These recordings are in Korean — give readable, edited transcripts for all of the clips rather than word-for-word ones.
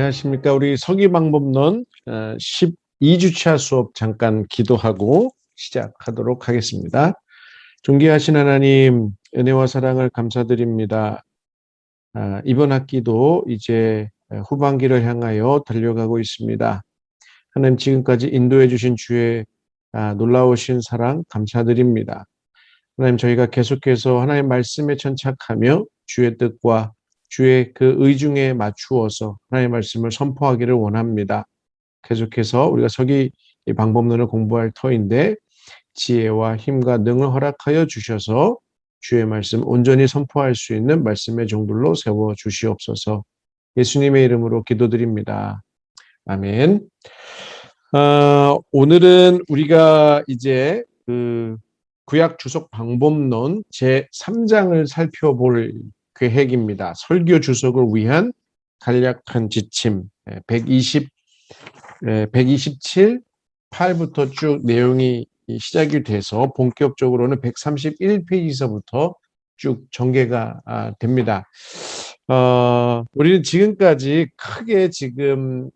안녕하십니까. 우리 서기방법론 12주차 수업 잠깐 기도하고 시작하도록 하겠습니다. 존귀하신 하나님, 은혜와 사랑을 감사드립니다. 이번 학기도 이제 후반기를 향하여 달려가고 있습니다. 하나님, 지금까지 인도해 주신 주의 놀라우신 사랑 감사드립니다. 하나님, 저희가 계속해서 하나님의 말씀에 천착하며 주의 뜻과 주의 그 의중에 맞추어서 하나님의 말씀을 선포하기를 원합니다. 계속해서 우리가 서기 방법론을 공부할 터인데 지혜와 힘과 능을 허락하여 주셔서 주의 말씀 온전히 선포할 수 있는 말씀의 종들로 세워 주시옵소서. 예수님의 이름으로 기도드립니다. 아멘. 오늘은 우리가 이제 그 구약 주석 방법론 제3장을 살펴볼 계획입니다. 설교 주석을 위한 간략한 지침 127, 8부터 쭉 내용이 시작이 돼서 본격적으로는 131페이지서부터 쭉 전개가 됩니다. 우리는 지금까지 크게 지금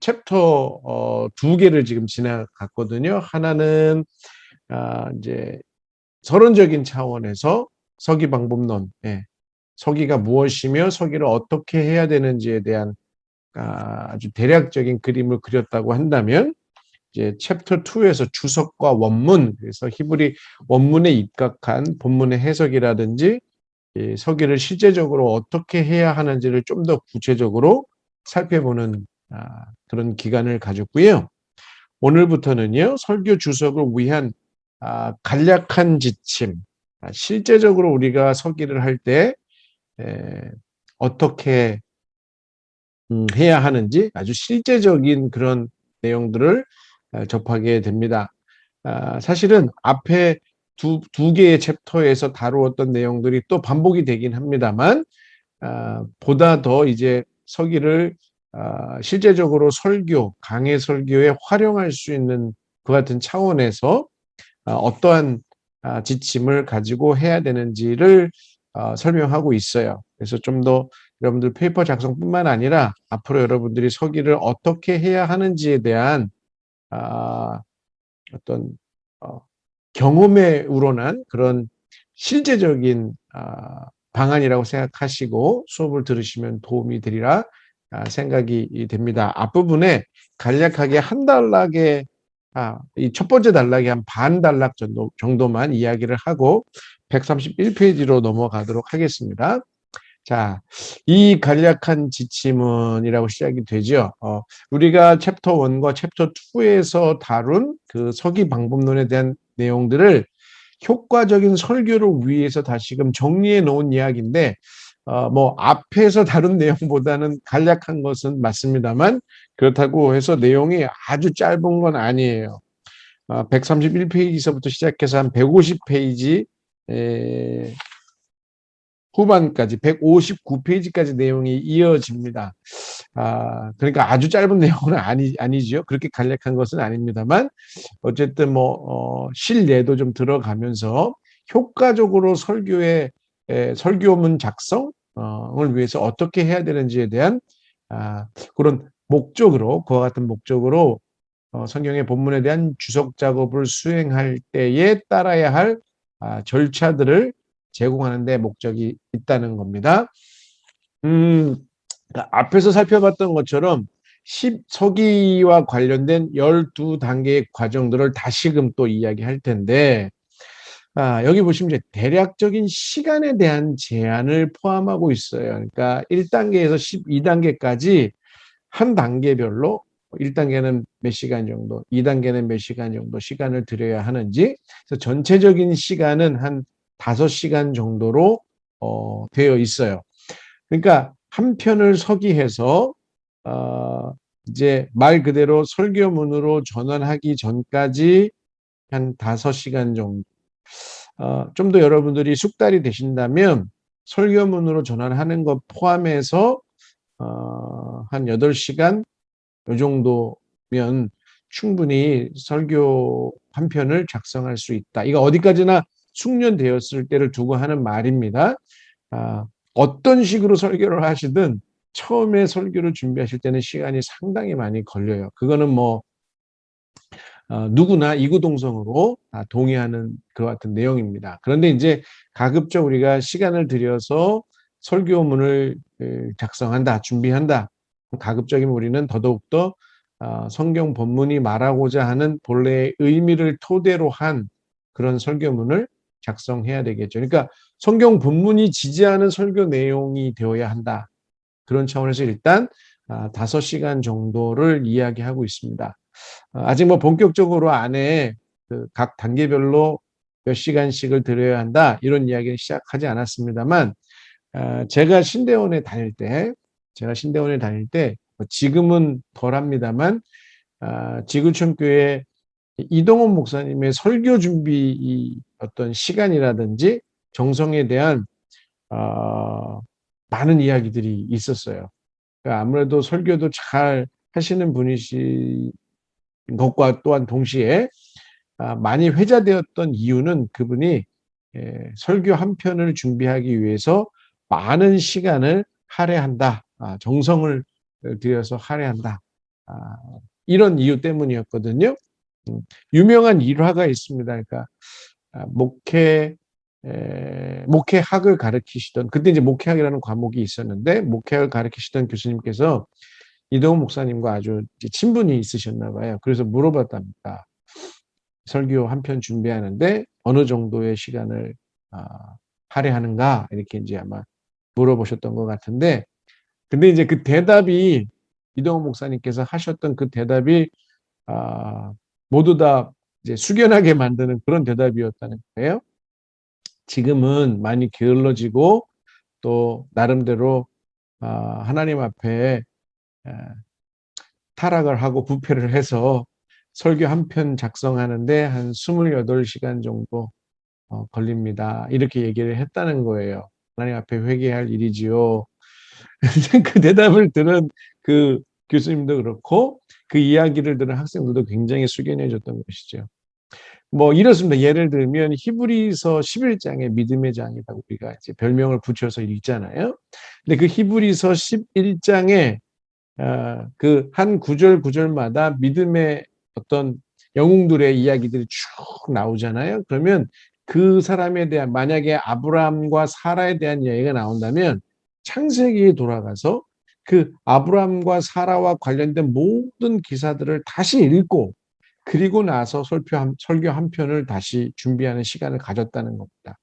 챕터 2개를 지금 지나갔거든요. 하나는 이제 서론적인 차원에서 서기 방법론, 서기가 무엇이며 서기를 어떻게 해야 되는지에 대한 아주 대략적인 그림을 그렸다고 한다면, 이제 챕터 2에서 주석과 원문, 그래서 히브리 원문에 입각한 본문의 해석이라든지 서기를 실제적으로 어떻게 해야 하는지를 좀 더 구체적으로 살펴보는 그런 기간을 가졌고요. 오늘부터는요, 설교 주석을 위한 간략한 지침, 실제적으로 우리가 서기를 할 때 어떻게 해야 하는지 아주 실제적인 그런 내용들을 접하게 됩니다. 사실은 앞에 두 개의 챕터에서 다루었던 내용들이 또 반복이 되긴 합니다만, 보다 더 이제 서기를 실제적으로 설교, 강해 설교에 활용할 수 있는 그 같은 차원에서 어떠한 지침을 가지고 해야 되는지를 설명하고 있어요. 그래서 좀 더 여러분들 페이퍼 작성뿐만 아니라 앞으로 여러분들이 서기를 어떻게 해야 하는지에 대한 어떤 경험에 우러난 그런 실제적인 방안이라고 생각하시고 수업을 들으시면 도움이 되리라 생각이 됩니다. 앞부분에 간략하게 한 단락의 이 첫 번째 단락이 한 반 단락 정도만 이야기를 하고 131페이지로 넘어가도록 하겠습니다. 자, 이 간략한 지침은이라고 시작이 되죠. 우리가 챕터 1과 챕터 2에서 다룬 그 서기 방법론에 대한 내용들을 효과적인 설교를 위해서 다시금 정리해 놓은 이야기인데, 뭐 앞에서 다룬 내용보다는 간략한 것은 맞습니다만, 그렇다고 해서 내용이 아주 짧은 건 아니에요. 131페이지서부터 시작해서 한 150페이지 후반까지 159페이지까지 내용이 이어집니다. 그러니까 아주 짧은 내용은 아니죠. 그렇게 간략한 것은 아닙니다만, 어쨌든 실내도 좀 들어가면서 효과적으로 설교문 작성을 위해서 어떻게 해야 되는지에 대한 그런 목적으로, 그와 같은 목적으로 성경의 본문에 대한 주석 작업을 수행할 때에 따라야 할 절차들을 제공하는 데 목적이 있다는 겁니다. 앞에서 살펴봤던 것처럼 서기와 관련된 12단계의 과정들을 다시금 또 이야기할 텐데, 여기 보시면 이제 대략적인 시간에 대한 제한을 포함하고 있어요. 그러니까 1단계에서 12단계까지 한 단계별로 1단계는 몇 시간 정도, 2단계는 몇 시간 정도 시간을 들여야 하는지, 그래서 전체적인 시간은 한 5시간 정도로 되어 있어요. 그러니까 한 편을 서기해서 이제 말 그대로 설교문으로 전환하기 전까지 한 5시간 정도. 좀 더 여러분들이 숙달이 되신다면 설교문으로 전환하는 것 포함해서 한 8시간 이 정도면 충분히 설교 한 편을 작성할 수 있다. 이거 어디까지나 숙련되었을 때를 두고 하는 말입니다. 어떤 식으로 설교를 하시든 처음에 설교를 준비하실 때는 시간이 상당히 많이 걸려요. 그거는 뭐 누구나 이구동성으로 동의하는 그와 같은 내용입니다. 그런데 이제 가급적 우리가 시간을 들여서 설교문을 작성한다, 준비한다. 가급적이면 우리는 더더욱더 성경 본문이 말하고자 하는 본래의 의미를 토대로 한 그런 설교문을 작성해야 되겠죠. 그러니까 성경 본문이 지지하는 설교 내용이 되어야 한다. 그런 차원에서 일단 5시간 정도를 이야기하고 있습니다. 아직 뭐 본격적으로 안에 각 단계별로 몇 시간씩을 들여야 한다 이런 이야기는 시작하지 않았습니다만 제가 신대원에 다닐 때 지금은 덜합니다만 지구촌교회 이동원 목사님의 설교 준비 어떤 시간이라든지 정성에 대한 많은 이야기들이 있었어요. 그러니까 아무래도 설교도 잘 하시는 분이신 것과 또한 동시에 많이 회자되었던 이유는 그분이 설교 한 편을 준비하기 위해서 많은 시간을 할애한다. 정성을 들여서 할애한다. 이런 이유 때문이었거든요. 유명한 일화가 있습니다. 그러니까 목회학을 가르치시던 그때 이제 목회학이라는 과목이 있었는데 목회학을 가르치시던 교수님께서 이동훈 목사님과 아주 친분이 있으셨나 봐요. 그래서 물어봤답니다. 설교 한 편 준비하는데 어느 정도의 시간을 할애하는가 이렇게 이제 아마 물어보셨던 것 같은데 근데 이제 그 대답이 이동훈 목사님께서 하셨던 그 대답이 모두 다 이제 숙연하게 만드는 그런 대답이었다는 거예요. 지금은 많이 게을러지고 또 나름대로 하나님 앞에 타락을 하고 부패를 해서 설교 한 편 작성하는데 한 28시간 정도 걸립니다. 이렇게 얘기를 했다는 거예요. 하나님 앞에 회개할 일이지요. 그 대답을 들은 그 교수님도 그렇고 그 이야기를 들은 학생들도 굉장히 숙연해졌던 것이죠. 뭐 이렇습니다. 예를 들면 히브리서 11장의 믿음의 장이라고 우리가 이제 별명을 붙여서 읽잖아요. 근데 그 히브리서 11장에 그 한 구절 구절마다 믿음의 어떤 영웅들의 이야기들이 쭉 나오잖아요. 그러면 그 사람에 대한 만약에 아브라함과 사라에 대한 이야기가 나온다면 창세기에 돌아가서 그 아브라함과 사라와 관련된 모든 기사들을 다시 읽고 그리고 나서 설교 한 편을 다시 준비하는 시간을 가졌다는 겁니다.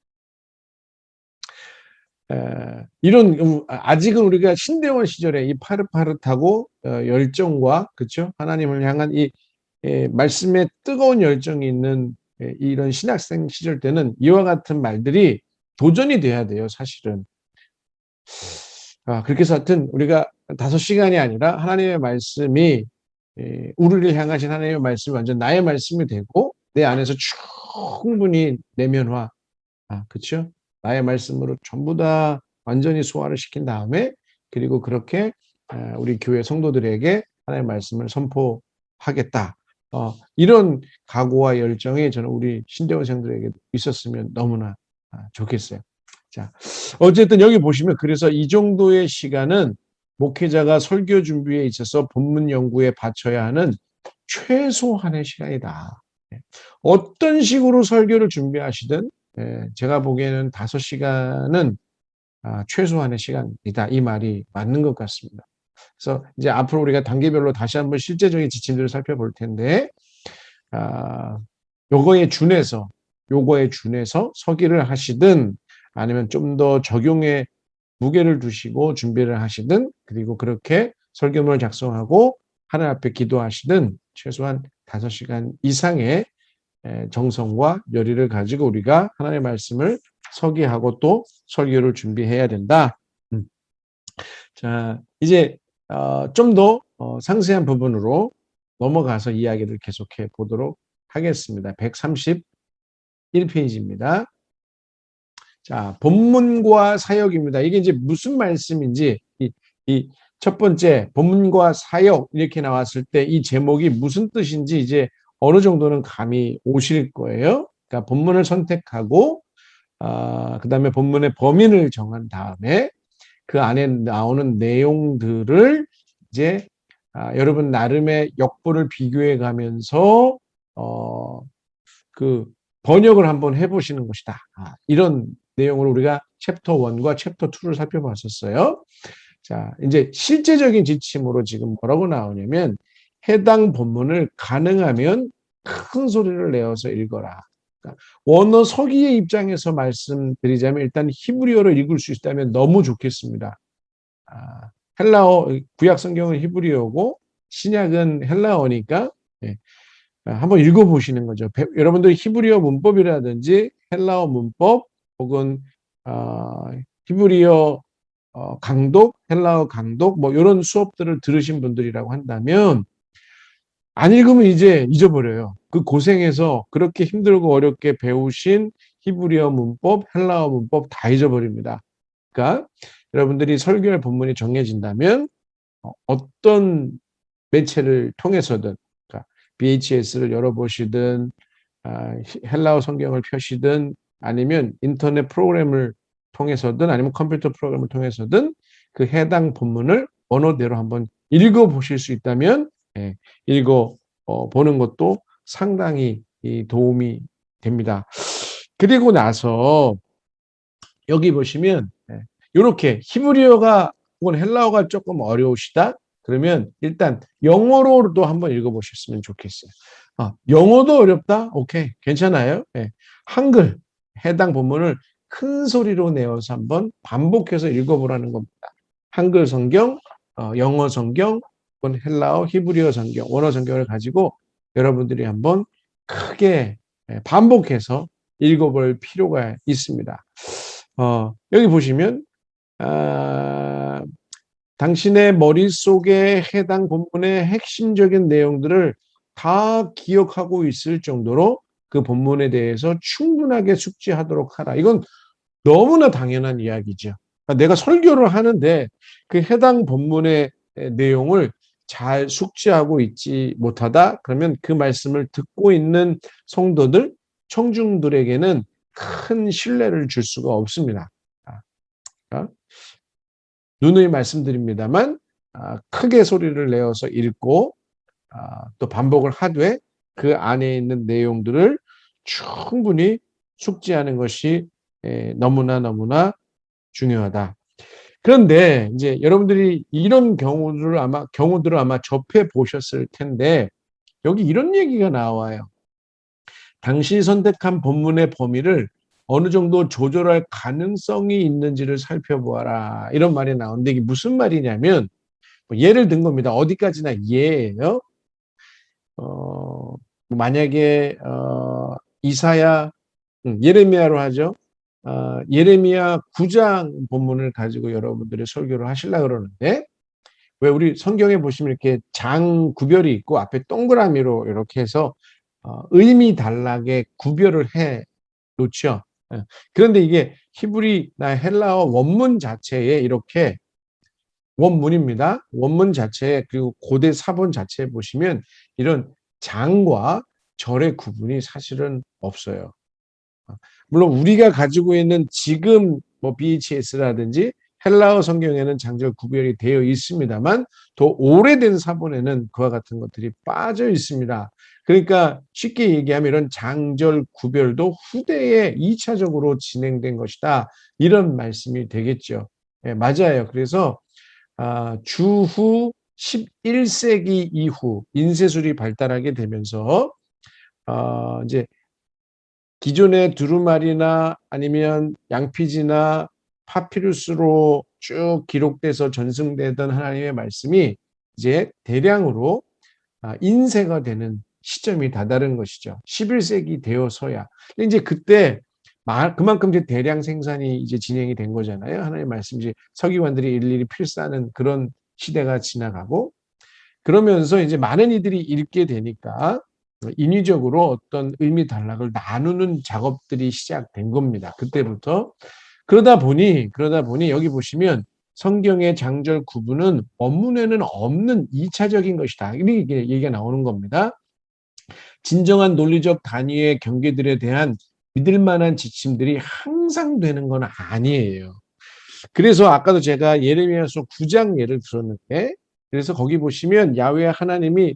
이런 아직은 우리가 신대원 시절에 이 파릇파릇하고 열정과 그렇죠? 하나님을 향한 이 말씀에 뜨거운 열정이 있는 이런 신학생 시절 때는 이와 같은 말들이 도전이 돼야 돼요, 사실은. 그렇게 해서 하여튼 우리가 5시간이 아니라 하나님의 말씀이 우리를 향하신 하나님의 말씀이 완전 나의 말씀이 되고 내 안에서 충분히 내면화, 그렇죠? 나의 말씀으로 전부 다 완전히 소화를 시킨 다음에 그리고 그렇게 우리 교회 성도들에게 하나님의 말씀을 선포하겠다. 이런 각오와 열정이 저는 우리 신대원생들에게 있었으면 너무나 좋겠어요. 자, 어쨌든 여기 보시면 그래서 이 정도의 시간은 목회자가 설교 준비에 있어서 본문 연구에 바쳐야 하는 최소한의 시간이다. 어떤 식으로 설교를 준비하시든 제가 보기에는 5시간은 최소한의 시간이다. 이 말이 맞는 것 같습니다. 그래서 이제 앞으로 우리가 단계별로 다시 한번 실제적인 지침들을 살펴볼 텐데 요거에 준해서 서기를 하시든 아니면 좀 더 적용에 무게를 두시고 준비를 하시든 그리고 그렇게 설교문을 작성하고 하나님 앞에 기도하시든 최소한 5시간 이상의 정성과 열의를 가지고 우리가 하나님의 말씀을 서기하고 또 설교를 준비해야 된다. 자, 이제 좀 더 상세한 부분으로 넘어가서 이야기를 계속해 보도록 하겠습니다. 131페이지입니다. 자, 본문과 사역입니다. 이게 이제 무슨 말씀인지 이 첫 번째 본문과 사역 이렇게 나왔을 때 이 제목이 무슨 뜻인지 이제 어느 정도는 감이 오실 거예요. 그러니까 본문을 선택하고 그다음에 본문의 범인을 정한 다음에 그 안에 나오는 내용들을 이제 여러분 나름의 역보를 비교해 가면서 그 번역을 한번 해보시는 것이다. 이런 내용으로 우리가 챕터 1과 챕터 2를 살펴봤었어요. 자, 이제 실제적인 지침으로 지금 뭐라고 나오냐면 해당 본문을 가능하면 큰 소리를 내어서 읽어라. 그러니까 원어 서기의 입장에서 말씀드리자면 일단 히브리어로 읽을 수 있다면 너무 좋겠습니다. 헬라어, 구약 성경은 히브리어고 신약은 헬라어니까 한번 읽어보시는 거죠. 여러분들 히브리어 문법이라든지 헬라어 문법 혹은 히브리어 강독, 헬라어 강독 뭐 이런 수업들을 들으신 분들이라고 한다면 안 읽으면 이제 잊어버려요. 그 고생해서 그렇게 힘들고 어렵게 배우신 히브리어 문법, 헬라어 문법 다 잊어버립니다. 그러니까 여러분들이 설교할 본문이 정해진다면 어떤 매체를 통해서든 그러니까 BHS를 열어보시든 헬라어 성경을 펴시든 아니면 인터넷 프로그램을 통해서든 아니면 컴퓨터 프로그램을 통해서든 그 해당 본문을 언어대로 한번 읽어보실 수 있다면 읽어보는 것도 상당히 도움이 됩니다. 그리고 나서 여기 보시면 이렇게 히브리어가 혹은 헬라어가 조금 어려우시다? 그러면 일단 영어로도 한번 읽어보셨으면 좋겠어요. 영어도 어렵다? 오케이, 괜찮아요. 한글 해당 본문을 큰 소리로 내어서 한번 반복해서 읽어보라는 겁니다. 한글 성경, 영어 성경, 혹은 헬라어, 히브리어 성경, 원어 성경을 가지고 여러분들이 한번 크게 반복해서 읽어볼 필요가 있습니다. 여기 보시면 당신의 머릿속에 해당 본문의 핵심적인 내용들을 다 기억하고 있을 정도로 그 본문에 대해서 충분하게 숙지하도록 하라. 이건 너무나 당연한 이야기죠. 내가 설교를 하는데 그 해당 본문의 내용을 잘 숙지하고 있지 못하다? 그러면 그 말씀을 듣고 있는 성도들, 청중들에게는 큰 신뢰를 줄 수가 없습니다. 누누이 말씀드립니다만 크게 소리를 내어서 읽고 또 반복을 하되 그 안에 있는 내용들을 충분히 숙지하는 것이 너무나 중요하다. 그런데 이제 여러분들이 이런 경우들을 아마 접해 보셨을 텐데 여기 이런 얘기가 나와요. 당신이 선택한 본문의 범위를 어느 정도 조절할 가능성이 있는지를 살펴보아라. 이런 말이 나오는데 이게 무슨 말이냐면 예를 든 겁니다. 어디까지나 예예요. 만약에 이사야, 예레미야로 하죠. 예레미야 9장 본문을 가지고 여러분들이 설교를 하시려고 그러는데 왜 우리 성경에 보시면 이렇게 장 구별이 있고 앞에 동그라미로 이렇게 해서 의미 단락에 구별을 해 놓죠. 그런데 이게 히브리나 헬라어 원문 자체에 이렇게 원문입니다. 원문 자체에 그리고 고대 사본 자체에 보시면 이런 장과 절의 구분이 사실은 없어요. 물론 우리가 가지고 있는 지금 뭐 BHS라든지 헬라어 성경에는 장절 구별이 되어 있습니다만 더 오래된 사본에는 그와 같은 것들이 빠져 있습니다. 그러니까 쉽게 얘기하면 이런 장절 구별도 후대에 2차적으로 진행된 것이다. 이런 말씀이 되겠죠. 맞아요. 그래서 주후 11세기 이후 인쇄술이 발달하게 되면서 이제 기존의 두루마리나 아니면 양피지나 파피루스로 쭉 기록돼서 전승되던 하나님의 말씀이 이제 대량으로 인쇄가 되는 시점이 다다른 것이죠. 11세기 되어서야. 이제 그때 그만큼 이제 대량 생산이 이제 진행이 된 거잖아요. 하나님의 말씀 이제 서기관들이 일일이 필사하는 그런 시대가 지나가고 그러면서 이제 많은 이들이 읽게 되니까 인위적으로 어떤 의미 단락을 나누는 작업들이 시작된 겁니다. 그때부터. 그러다 보니 여기 보시면 성경의 장절 구분은 원문에는 없는 2차적인 것이다. 이렇게 얘기가 나오는 겁니다. 진정한 논리적 단위의 경계들에 대한 믿을 만한 지침들이 항상 되는 건 아니에요. 그래서 아까도 제가 예레미야서 9장 예를 들었는데, 그래서 거기 보시면 야훼 하나님이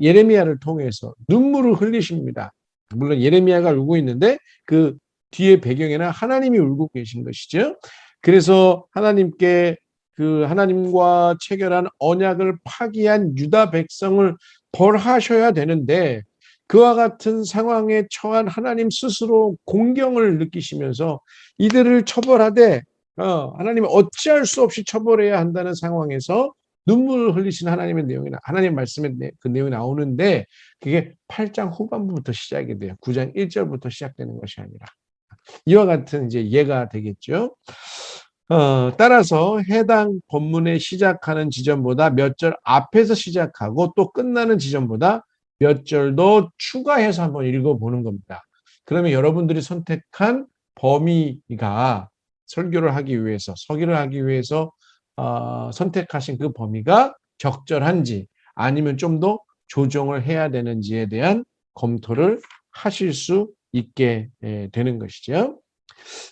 예레미야를 통해서 눈물을 흘리십니다. 물론 예레미야가 울고 있는데 그 뒤에 배경에는 하나님이 울고 계신 것이죠. 그래서 하나님께 그 하나님과 체결한 언약을 파기한 유다 백성을 벌하셔야 되는데, 그와 같은 상황에 처한 하나님 스스로 공경을 느끼시면서 이들을 처벌하되 하나님이 어찌할 수 없이 처벌해야 한다는 상황에서 눈물을 흘리신 하나님의 내용이 하나님 말씀의 그 내용이 나오는데, 그게 8장 후반부부터 시작이 돼요. 9장 1절부터 시작되는 것이 아니라 이와 같은 이제 예가 되겠죠. 따라서 해당 본문의 시작하는 지점보다 몇 절 앞에서 시작하고 또 끝나는 지점보다 몇 절도 추가해서 한번 읽어보는 겁니다. 그러면 여러분들이 선택한 범위가 설교를 하기 위해서, 서기를 하기 위해서 선택하신 그 범위가 적절한지 아니면 좀 더 조정을 해야 되는지에 대한 검토를 하실 수 있게 되는 것이죠.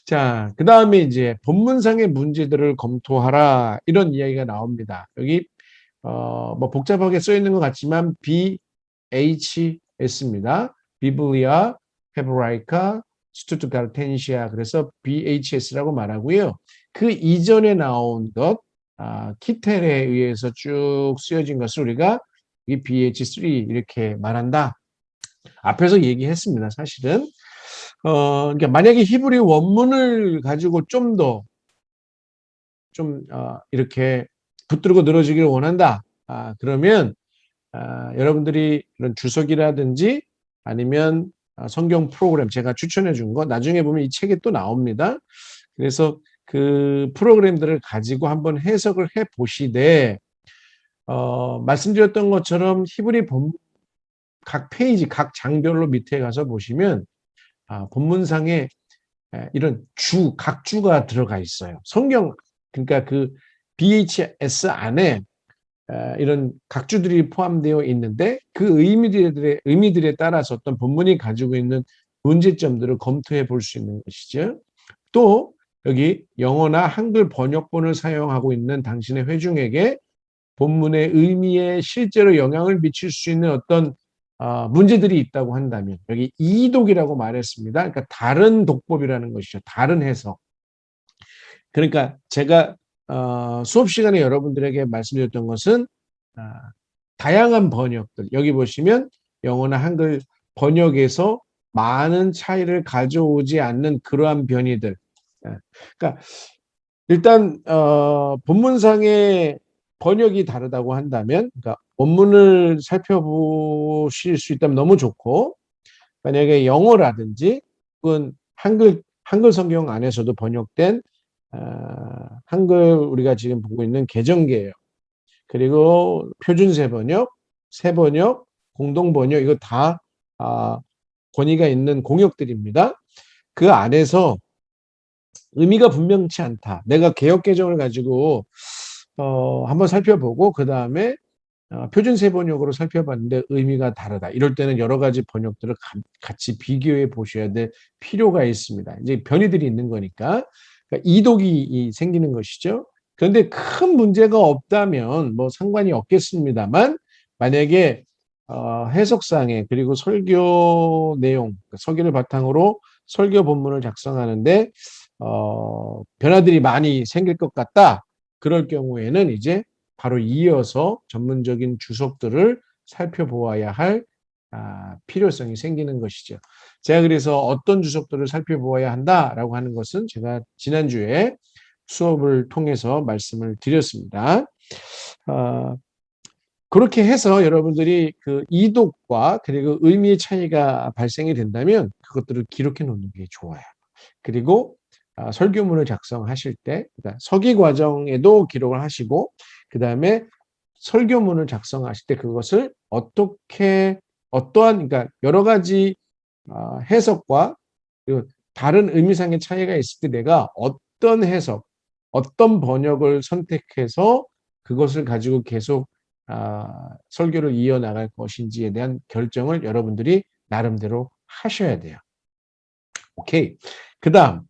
자, 그 다음에 이제 본문상의 문제들을 검토하라, 이런 이야기가 나옵니다. 여기 뭐 복잡하게 써 있는 것 같지만 BHS입니다. 비블리아, 헤브라이카, 스투트가르텐시아. 그래서 BHS라고 말하고요. 그 이전에 나온 것, 키텔에 의해서 쭉 쓰여진 것을 우리가 이 BH3 이렇게 말한다. 앞에서 얘기했습니다. 사실은. 그러니까 만약에 히브리 원문을 가지고 좀 더 이렇게 붙들고 늘어지기를 원한다. 그러면 여러분들이 이런 주석이라든지 아니면 성경 프로그램 제가 추천해 준 거 나중에 보면 이 책에 또 나옵니다. 그래서 그 프로그램들을 가지고 한번 해석을 해 보시되, 말씀드렸던 것처럼 히브리 각 페이지, 각 장별로 밑에 가서 보시면 본문상에 이런 각 주가 들어가 있어요. 성경, 그러니까 그 BHS 안에 이런 각주들이 포함되어 있는데 그 의미들에 따라서 어떤 본문이 가지고 있는 문제점들을 검토해 볼 수 있는 것이죠. 또 여기 영어나 한글 번역본을 사용하고 있는 당신의 회중에게 본문의 의미에 실제로 영향을 미칠 수 있는 어떤 문제들이 있다고 한다면, 여기 이독이라고 말했습니다. 그러니까 다른 독법이라는 것이죠. 다른 해석. 그러니까 제가 수업 시간에 여러분들에게 말씀드렸던 것은 다양한 번역들, 여기 보시면 영어나 한글 번역에서 많은 차이를 가져오지 않는 그러한 변이들. 그러니까 일단 본문상의 번역이 다르다고 한다면, 그러니까 원문을 살펴보실 수 있다면 너무 좋고, 만약에 영어라든지 혹은 한글 성경 안에서도 번역된 한글 우리가 지금 보고 있는 개정계예요. 그리고 표준세 번역, 새 번역, 공동 번역, 이거 다 권위가 있는 공역들입니다. 그 안에서 의미가 분명치 않다. 내가 개역 개정을 가지고 한번 살펴보고 그 다음에 표준세 번역으로 살펴봤는데 의미가 다르다. 이럴 때는 여러 가지 번역들을 같이 비교해 보셔야 될 필요가 있습니다. 이제 변이들이 있는 거니까. 그러니까 이독이 생기는 것이죠. 그런데 큰 문제가 없다면 뭐 상관이 없겠습니다만, 만약에 해석상에 그리고 설교 내용, 서기를 바탕으로 설교 본문을 작성하는데 변화들이 많이 생길 것 같다. 그럴 경우에는 이제 바로 이어서 전문적인 주석들을 살펴보아야 할 필요성이 생기는 것이죠. 제가 그래서 어떤 주석들을 살펴보아야 한다라고 하는 것은 제가 지난주에 수업을 통해서 말씀을 드렸습니다. 그렇게 해서 여러분들이 그 이독과 그리고 의미의 차이가 발생이 된다면 그것들을 기록해 놓는 게 좋아요. 그리고 설교문을 작성하실 때, 그러니까 서기 과정에도 기록을 하시고, 그 다음에 설교문을 작성하실 때 그것을 그러니까 여러 가지 해석과 그리고 다른 의미상의 차이가 있을 때 내가 어떤 해석, 어떤 번역을 선택해서 그것을 가지고 계속 설교를 이어나갈 것인지에 대한 결정을 여러분들이 나름대로 하셔야 돼요. 오케이. 그 다음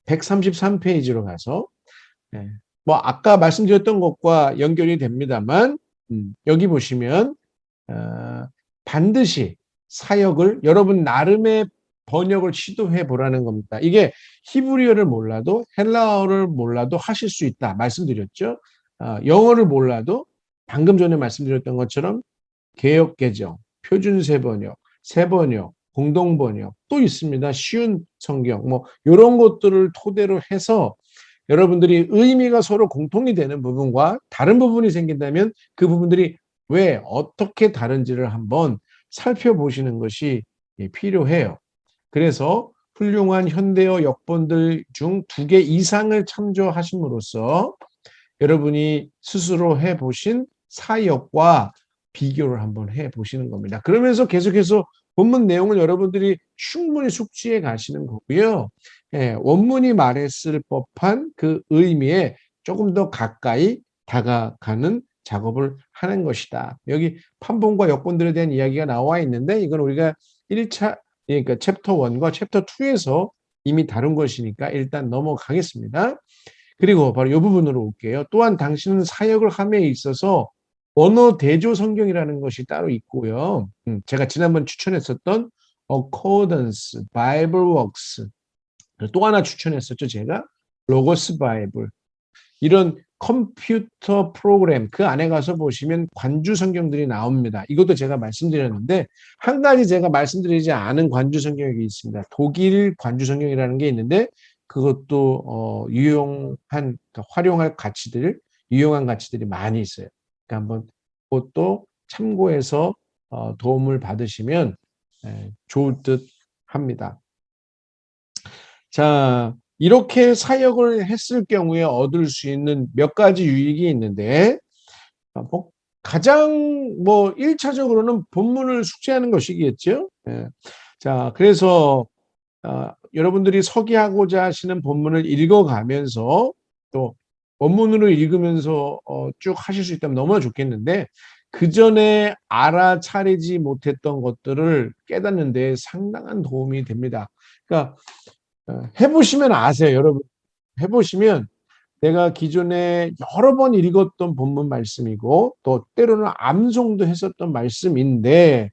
133페이지로 가서 예. 뭐 아까 말씀드렸던 것과 연결이 됩니다만 여기 보시면 반드시 사역을 여러분 나름의 번역을 시도해 보라는 겁니다. 이게 히브리어를 몰라도 헬라어를 몰라도 하실 수 있다 말씀드렸죠. 영어를 몰라도 방금 전에 말씀드렸던 것처럼 개역개정, 표준세번역, 세번역, 공동번역 또 있습니다. 쉬운 성경 뭐 이런 것들을 토대로 해서 여러분들이 의미가 서로 공통이 되는 부분과 다른 부분이 생긴다면 그 부분들이 왜 어떻게 다른지를 한번 살펴보시는 것이 필요해요. 그래서 훌륭한 현대어 역본들 중 2개 이상을 참조하심으로써 여러분이 스스로 해보신 사역과 비교를 한번 해보시는 겁니다. 그러면서 계속해서 본문 내용을 여러분들이 충분히 숙지해 가시는 거고요. 예, 원문이 말했을 법한 그 의미에 조금 더 가까이 다가가는 작업을 하는 것이다. 여기 판본과 역본들에 대한 이야기가 나와 있는데 이건 우리가 1차 그러니까 챕터 1과 챕터 2에서 이미 다룬 것이니까 일단 넘어가겠습니다. 그리고 바로 이 부분으로 올게요. 또한 당신은 사역을 함에 있어서 언어 대조 성경이라는 것이 따로 있고요. 제가 지난번 추천했었던 Accordance, Bible Works 또 하나 추천했었죠. 제가 로고스 바이블 이런 컴퓨터 프로그램 그 안에 가서 보시면 관주 성경들이 나옵니다. 이것도 제가 말씀드렸는데 한 가지 제가 말씀드리지 않은 관주 성경이 있습니다. 독일 관주 성경이라는 게 있는데 그것도 유용한 활용할 가치들 유용한 가치들이 많이 있어요. 그러니까 한번 그것도 참고해서 도움을 받으시면 좋을 듯 합니다. 자, 이렇게 사역을 했을 경우에 얻을 수 있는 몇 가지 유익이 있는데 가장 1차적으로는 본문을 숙지하는 것이겠죠. 자, 그래서 여러분들이 서기하고자 하시는 본문을 읽어가면서 또 원문으로 읽으면서 쭉 하실 수 있다면 너무나 좋겠는데 그 전에 알아차리지 못했던 것들을 깨닫는 데 상당한 도움이 됩니다. 그러니까 해보시면 아세요, 여러분. 해보시면 내가 기존에 여러 번 읽었던 본문 말씀이고 또 때로는 암송도 했었던 말씀인데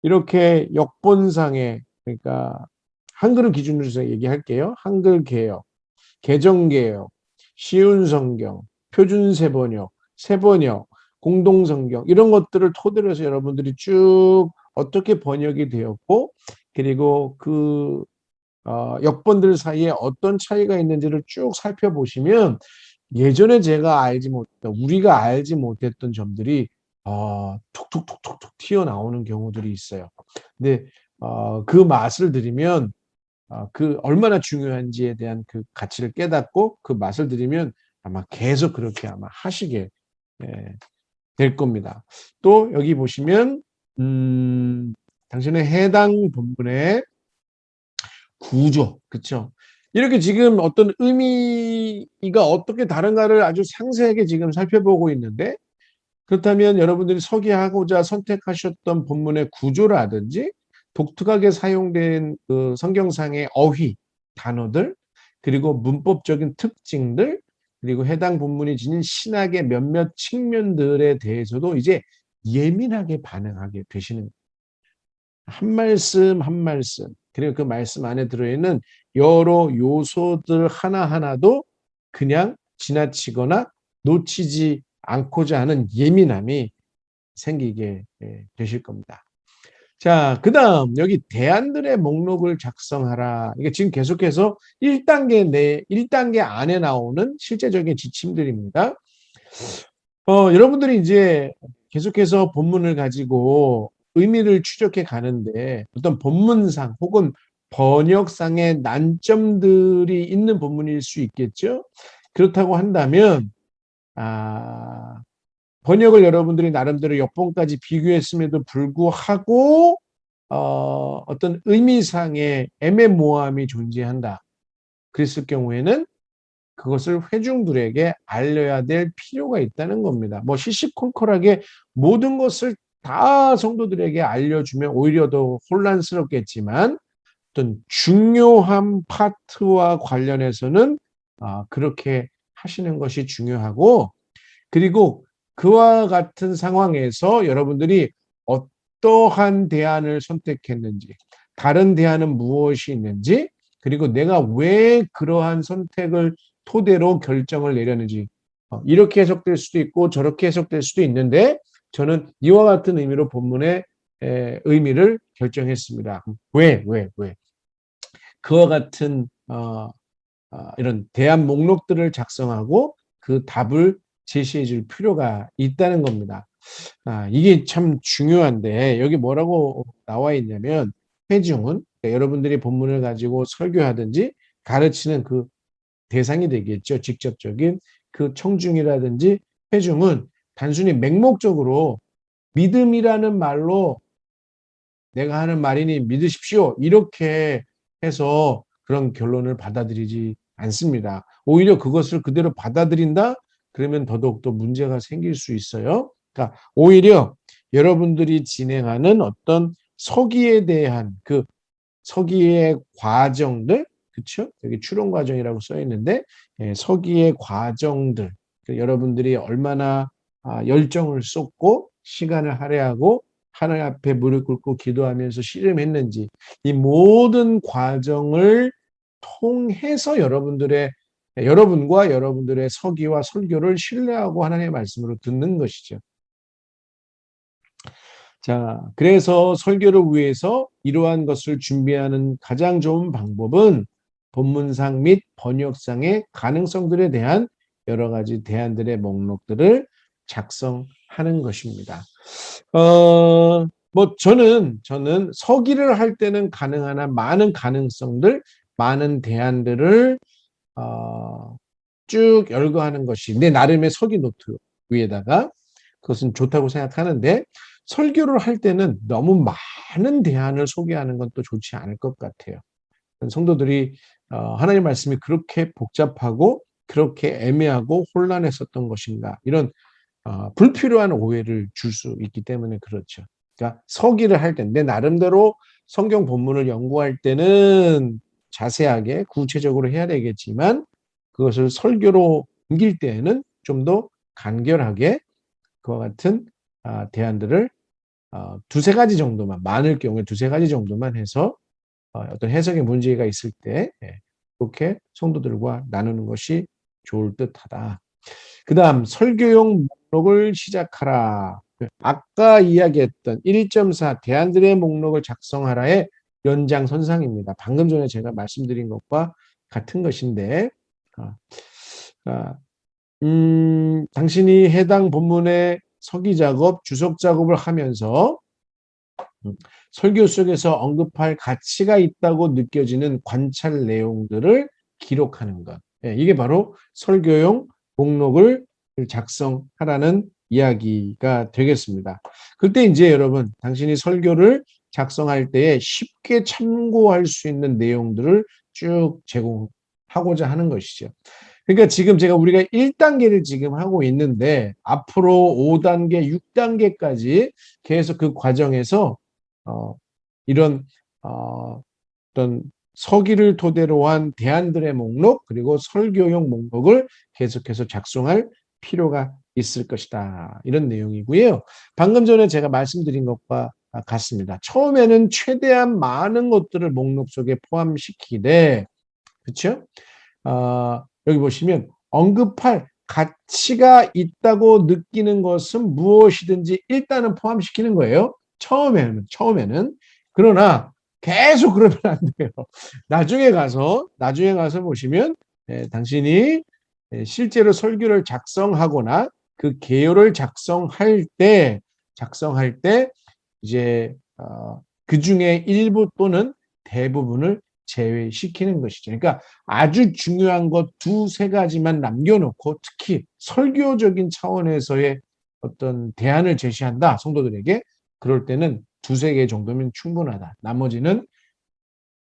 이렇게 역본상에 그러니까 한글을 기준으로 해서 얘기할게요. 한글 개역, 개정 개역, 쉬운 성경, 표준 세번역, 세번역, 공동 성경 이런 것들을 토대로 해서 여러분들이 쭉 어떻게 번역이 되었고 그리고 그 역본들 사이에 어떤 차이가 있는지를 쭉 살펴보시면 예전에 제가 알지 못했던 우리가 알지 못했던 점들이 툭툭툭툭툭 튀어나오는 경우들이 있어요. 근데 그 맛을 들이면 그 얼마나 중요한지에 대한 그 가치를 깨닫고 그 맛을 들이면 아마 계속 그렇게 아마 하시게 될 겁니다. 또 여기 보시면 당신의 해당 본문의 구조, 그렇죠? 이렇게 지금 어떤 의미가 어떻게 다른가를 아주 상세하게 지금 살펴보고 있는데 그렇다면 여러분들이 서기하고자 선택하셨던 본문의 구조라든지 독특하게 사용된 그 성경상의 어휘, 단어들, 그리고 문법적인 특징들, 그리고 해당 본문이 지닌 신학의 몇몇 측면들에 대해서도 이제 예민하게 반응하게 되시는 거예요. 한 말씀 한 말씀 그리고 그 말씀 안에 들어있는 여러 요소들 하나하나도 그냥 지나치거나 놓치지 않고자 하는 예민함이 생기게 되실 겁니다. 자, 그 다음 여기 대안들의 목록을 작성하라. 이게 지금 계속해서 1단계 안에 나오는 실제적인 지침들입니다. 여러분들이 이제 계속해서 본문을 가지고 의미를 추적해 가는데 어떤 본문상 혹은 번역상의 난점들이 있는 본문일 수 있겠죠. 그렇다고 한다면 번역을 여러분들이 나름대로 역본까지 비교했음에도 불구하고 어떤 의미상의 애매모호함이 존재한다. 그랬을 경우에는 그것을 회중들에게 알려야 될 필요가 있다는 겁니다. 뭐 시시콜콜하게 모든 것을 다 성도들에게 알려주면 오히려 더 혼란스럽겠지만 어떤 중요한 파트와 관련해서는 그렇게 하시는 것이 중요하고, 그리고 그와 같은 상황에서 여러분들이 어떠한 대안을 선택했는지, 다른 대안은 무엇이 있는지, 그리고 내가 왜 그러한 선택을 토대로 결정을 내렸는지, 이렇게 해석될 수도 있고 저렇게 해석될 수도 있는데, 저는 이와 같은 의미로 본문의 의미를 결정했습니다. 왜? 그와 같은 이런 대안 목록들을 작성하고 그 답을 제시해 줄 필요가 있다는 겁니다. 이게 참 중요한데, 여기 뭐라고 나와 있냐면, 회중은 여러분들이 본문을 가지고 설교하든지 가르치는 그 대상이 되겠죠. 직접적인 그 청중이라든지 회중은 단순히 맹목적으로 믿음이라는 말로 내가 하는 말이니 믿으십시오, 이렇게 해서 그런 결론을 받아들이지 않습니다. 오히려 그것을 그대로 받아들인다? 그러면 더더욱더 문제가 생길 수 있어요. 그러니까 오히려 여러분들이 진행하는 어떤 서기에 대한 그 서기의 과정들, 그렇죠? 여기 추론 과정이라고 써 있는데, 서기의 과정들, 여러분들이 얼마나 열정을 쏟고 시간을 할애하고 하나님 앞에 무릎 꿇고 기도하면서 씨름했는지, 이 모든 과정을 통해서 여러분과 여러분들의 서기와 설교를 신뢰하고 하나님의 말씀으로 듣는 것이죠. 자, 그래서 설교를 위해서 이러한 것을 준비하는 가장 좋은 방법은 본문상 및 번역상의 가능성들에 대한 여러 가지 대안들의 목록들을 작성하는 것입니다. 저는 서기를 할 때는 가능한 한 많은 가능성들, 많은 대안들을 쭉 열거하는 것이 내 나름의 서기 노트 위에다가, 그것은 좋다고 생각하는데, 설교를 할 때는 너무 많은 대안을 소개하는 건 또 좋지 않을 것 같아요. 성도들이 하나님 말씀이 그렇게 복잡하고 그렇게 애매하고 혼란했었던 것인가, 이런 불필요한 오해를 줄 수 있기 때문에 그렇죠. 그러니까 서기를 할 때, 내 나름대로 성경 본문을 연구할 때는 자세하게 구체적으로 해야 되겠지만, 그것을 설교로 옮길 때에는 좀 더 간결하게 그와 같은 대안들을 두세 가지 정도만, 많을 경우에 두세 가지 정도만 해서 어떤 해석에 문제가 있을 때 그렇게 성도들과 나누는 것이 좋을 듯하다. 그 다음, 설교용 목록을 시작하라. 아까 이야기했던 1.4 대안들의 목록을 작성하라의 연장선상입니다. 방금 전에 제가 말씀드린 것과 같은 것인데, 당신이 해당 본문의 서기 작업, 주석 작업을 하면서 설교 속에서 언급할 가치가 있다고 느껴지는 관찰 내용들을 기록하는 것. 이게 바로 설교용 목록을 작성하라는 이야기가 되겠습니다. 그때 이제 여러분, 당신이 설교를 작성할 때에 쉽게 참고할 수 있는 내용들을 쭉 제공하고자 하는 것이죠. 그러니까 지금 우리가 1단계를 지금 하고 있는데, 앞으로 5단계, 6단계까지 계속 그 과정에서 이런 어떤 서기를 토대로 한 대안들의 목록, 그리고 설교용 목록을 계속해서 작성할 필요가 있을 것이다, 이런 내용이고요. 방금 전에 제가 말씀드린 것과 같습니다. 처음에는 최대한 많은 것들을 목록 속에 포함시키되, 그렇죠? 여기 보시면 언급할 가치가 있다고 느끼는 것은 무엇이든지 일단은 포함시키는 거예요. 처음에는. 그러나 계속 그러면 안 돼요. 나중에 가서 보시면 당신이 실제로 설교를 작성하거나 그 개요를 작성할 때 이제 그 중에 일부 또는 대부분을 제외시키는 것이죠. 그러니까 아주 중요한 것 두세 가지만 남겨놓고, 특히 설교적인 차원에서의 어떤 대안을 제시한다, 성도들에게. 그럴 때는 두세 개 정도면 충분하다. 나머지는